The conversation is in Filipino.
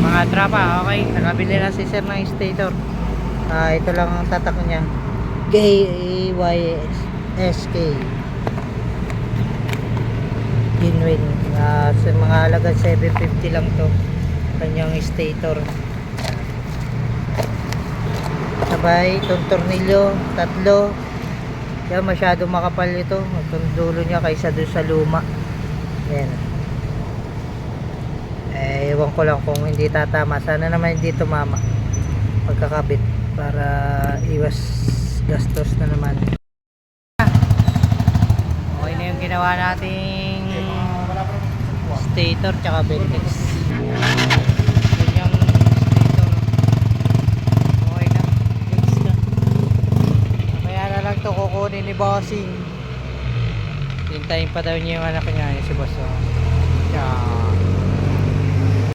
Mga trapa, okay. Nakabili na si sir ng stator. Ito lang ang tatak niya. KAYSK Genuine. Sa mga halagang 750 lang to. Kanyang stator. Sabay, itong tornilyo, tatlo. Yan, masyado makapal ito. Itong dulo niya kaysa doon sa luma. Yan. Ewan ko lang kung hindi tatama. Sana naman hindi tumama pagkakabit para iwas gastos na naman. Okay na yung ginawa nating stator tsaka Bentex. Yun yung stator. Okay na. Next na. Kaya na lang to kukunin ni bossing. Hintayin pa daw niya yung anak niya, yung si boss. Ciao.